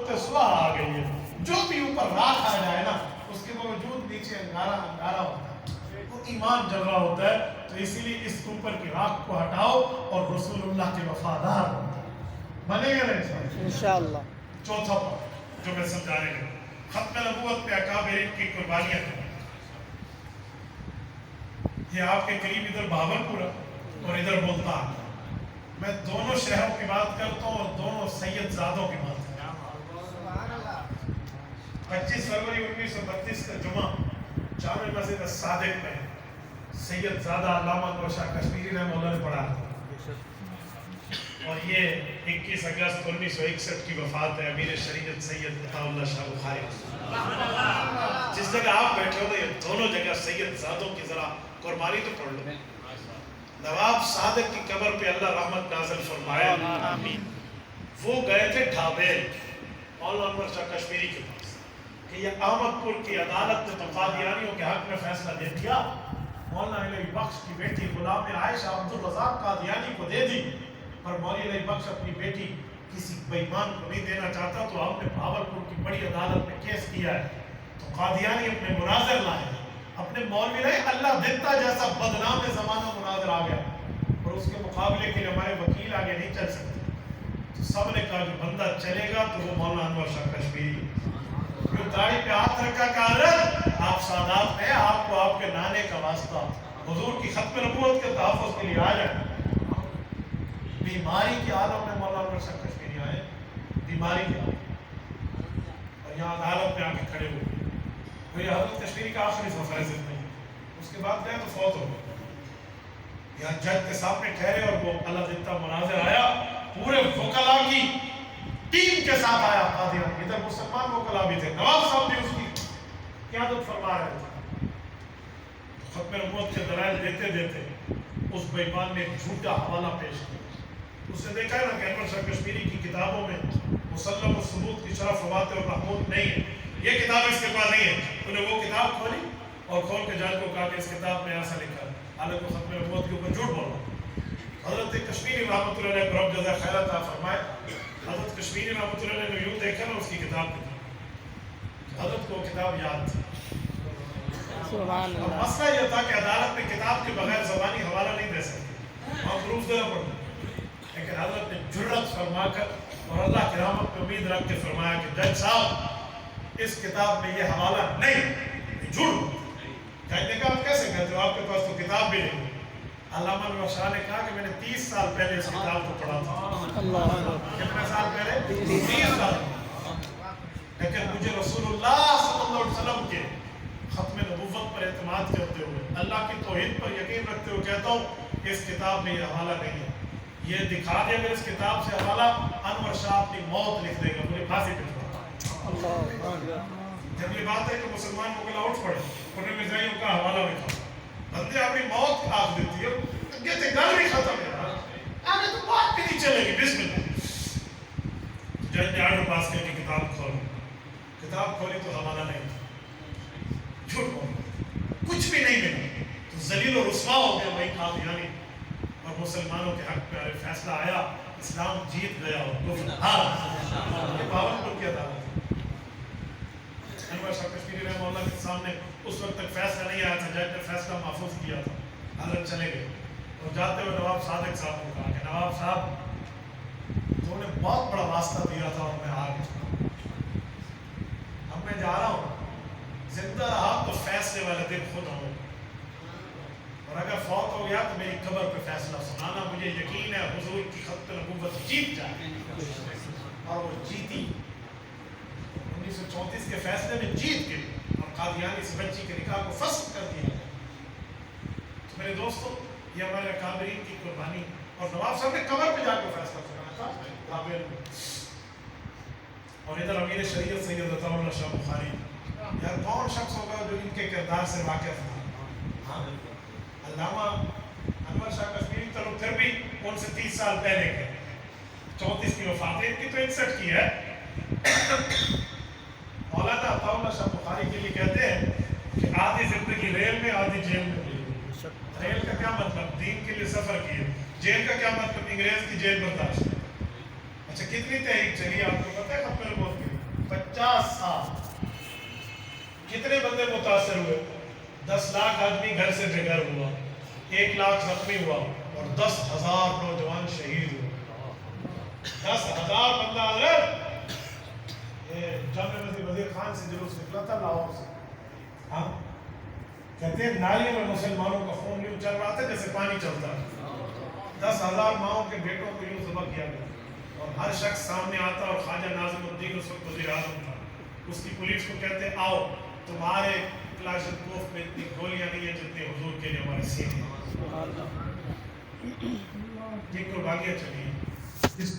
اتنے صبح آ گئی ہے، جو بھی اوپر راکھ آ جائے نا اس کے باوجود نیچے انگارہ ہوتا ہے، وہ ایمان جل رہا ہوتا ہے. تو اسی لیے اس اوپر کی راکھ کو ہٹاؤ اور رسول اللہ کے وفادار بنے گا نا انشاءاللہ. چوتھا پوائنٹ جو میں سمجھانے لگا، ختم نبوت پہ اکابرین کی قربانیاں کرنا. یہ آپ کے قریب ادھر بہاولپور اور ادھر ملتان، میں دونوں شہروں کی بات کرتا ہوں اور دونوں سید زادوں کی بات کرتا ہوں. 25 فروری 1932 کا جمعہ جامع مسجد الصادق میں سید زادہ علامہ انور شاہ کشمیری رحمہ اللہ نے پڑھا، اور یہ 21 اگست 1961 کی وفات ہے امیر شریعت سید عطا اللہ شاہ بخاری. جس جگہ آپ بیٹھے ہو یہ دونوں جگہ سید زادوں کی ذرا قربانی تو پڑھ لو. نواب صادق کی قبر پہ اللہ رحمت نازل فرمائے. وہ گئے تھے ڈھابیل مولانا انور شاہ کشمیری کے پاس کہ یہ احمد پور کی عدالت نے تو قادیانیوں کے حق میں فیصلہ دے دیا، مولانا علی بخش کی بیٹی غلام عائشہ عبدالرزاق قادیانی کو دے دی، پر مولانا علی بخش اپنی بیٹی کسی بے ایمان کو نہیں دینا چاہتا، تو ہم نے بہاولپور کی بڑی عدالت میں کیس کیا ہے. تو قادیانی اپنے مناظر لائے، اپنے مولوی رہے، اللہ دیتا جیسا بدنام زمانہ مناظر آ گیا، اور اس کے مقابلے کے لیے ہمارے وکیل آگے نہیں چل سکتے. تو سب نے کہا کہ بندہ چلے گا تو وہ مولانا انور شاہ کشمیری. جو داڑھی پہ ہاتھ رکھا کہا آپ سادات میں آپ کو آپ کے نانے کا واسطہ حضور کی ختم نبوت کے تحفظ کے لیے آ جائے. بیماری کے عالم میں مولانا انور شاہ کشمیری آئے، بیماری کے عالم، اور یہاں عدالت میں آ کے کھڑے ہوئے. یہ حضرت کشمیری کا آخری سفر ہے زندگی، اس کے بعد گئے تو فوت ہو گئے. یہاں جج کے سامنے ٹھہرے اور وہ اللہ دیتا مناظر آیا، پورے وکلا کی ٹیم کے ساتھ آیا قادیان. ادھر مسلمان وکلا بھی تھے، نواب صاحب بھی اس کی قیادت فرما رہے تھے. ختم نبوت کے دلائل دیتے دیتے اس بے ایمان نے جھوٹا حوالہ پیش کیا. اس نے دیکھا ہے نا کہ انور شاہ کشمیری کی کتابوں میں مسلم الثبوت کی شرح فوات اور محمود نہیں ہے، یہ کتاب اس کے پاس نہیں ہے. انہیں وہ کتاب کھولی اور کھول کے جج کو کہا کہ اس کتاب میں ایسا لکھا ہے، حالانکہ وہ ختم نبوت کے اوپر جھوٹ بول رہا. حضرت کشمیری رحمۃ اللہ علیہ کو رب جزائے خیر عطا فرمائے. حضرت کشمیری رحمۃ اللہ علیہ نے یوں دیکھا نا اس کی کتاب کی، حضرت کو کتاب یاد تھی. مسئلہ یہ تھا کہ عدالت میں کتاب کے بغیر زبانی حوالہ نہیں دے سکتے، وہاں پروف دینا پڑتا. لیکن حضرت نے جرأت فرما کر اور اللہ کی رحمت پہ امید رکھ کے فرمایا کہ جج صاحب اس کتاب میں یہ حوالہ نہیں، جھوٹ. جج نے کہا آپ کیسے کہتے ہو، آپ کے پاس تو کتاب بھی نہیں. علامہ انور شاہ نے کہا کہ میں نے 30 سال پہلے اس کتاب کو پڑھا تھا. کتنے سال پہلے؟ 30 سال. لیکن مجھے رسول اللہ صلی اللہ علیہ وسلم کے ختم نبوت پر اعتماد کرتے ہوئے، اللہ کی توحید پر یقین رکھتے ہوئے کہتا ہوں کہ اس کتاب میں یہ حوالہ نہیں ہے. یہ دکھا دے اگر اس کتاب سے حوالہ، انور شاہ اپنی موت لکھ دے گا، مجھے پھانسی پہ چھوڑا. جب یہ بات ہے کہ مسلمان مغل اٹھ پڑے، انہیں مرزائیوں کا حوالہ لکھا، بندے اپنی موت آگ دیتی ہے، کہتے گل بھی ختم ہے، آگے تو بات بھی نہیں چلے گی. بسم اللہ. جج نے آرڈر پاس کر کے کتاب کھولی، کتاب کھولی تو حوالہ نہیں تھا، جھوٹ بول کچھ بھی نہیں ملا. تو ذلیل و رسوا ہو گیا وہی قادیانی، اور مسلمانوں کے حق پہ فیصلہ آیا، اسلام جیت گیا اور کفر ہار. یہ بہاولپور کی عدالت. انور شاہ کشمیری رحمہ اللہ کے سامنے اس وقت تک فیصلہ نہیں آیا تھا، جج نے فیصلہ محفوظ کیا تھا. حضرت چلے گئے اور جاتے ہوئے نواب صادق صاحب کو کہا کہ نواب صاحب تو نے بہت بڑا واسطہ دیا تھا اور میں آ گیا، اب میں جا رہا ہوں، زندہ رہا تو فیصلے والے دن خود ہوں، اور اگر فوت ہو گیا تو میری قبر پہ فیصلہ سنانا. مجھے یقین ہے حضور کی ختم نبوت جیت جائے. اور وہ جیتی. 1934 کے فیصلے میں جیت گئی اور قادیانی سے بچی کے نکاح کو فسخ کر دیا. تو میرے دوستو، یہ ہمارے اکابرین کی قربانی. اور نواب صاحب نے قبر پہ جا کے فیصلہ سنانا تھا. اور ادھر امیر شریعت سید عطا اللہ شاہ بخاری. یار کون شخص ہوگا جو ان کے کردار سے واقف تھا؟ علامہ انور شاہ کشمیری چلو پھر بھی ان سے 30 سال پہلے کے، 34 کی وفات ہے، ان کی تو 61 کی ہے. مولانا عطا اللہ شاہ بخاری کے لیے کہتے ہیں کہ آدھی زندگی ریل میں، آدھی جیل میں. ریل کا کیا مطلب؟ دین کے لیے سفر کیے. جیل کا کیا مطلب؟ انگریز کی جیل برداشت. اچھا کتنی تحریک چلی آپ کو پتہ ہے ختم نبوت کی؟ ہاں کتنے بندے متاثر ہوئے؟ 10 لاکھ آدمی گھر سے بے گھر ہوا، 1 لاکھ زخمی ہوا اور 10,000 نوجوان شہید ہوئے۔ 10,000 بندہ حضرت، یہ جامع مسجد وزیر خان سے جلوس نکلا تھا لاہور سے، ہاں کہتے ہیں نالیوں میں مسلمانوں کا خون یوں چل رہا تھا جیسے پانی چلتا ہے۔ 10,000 ماؤں کے بیٹوں کو یوں ذبح کیا گیا اور ہر شخص سامنے آتا، اور خواجہ ناظم الدین اس وقت وزیر اعظم تھا، اس کی پولیس کو کہتے آؤ تمہارے کلاشنکوف میں اتنی گولیاں نہیں ہیں جتنے حضور کے لیے ہمارے سینے ہیں۔ یہ قربانیاں چلی ہیں، اس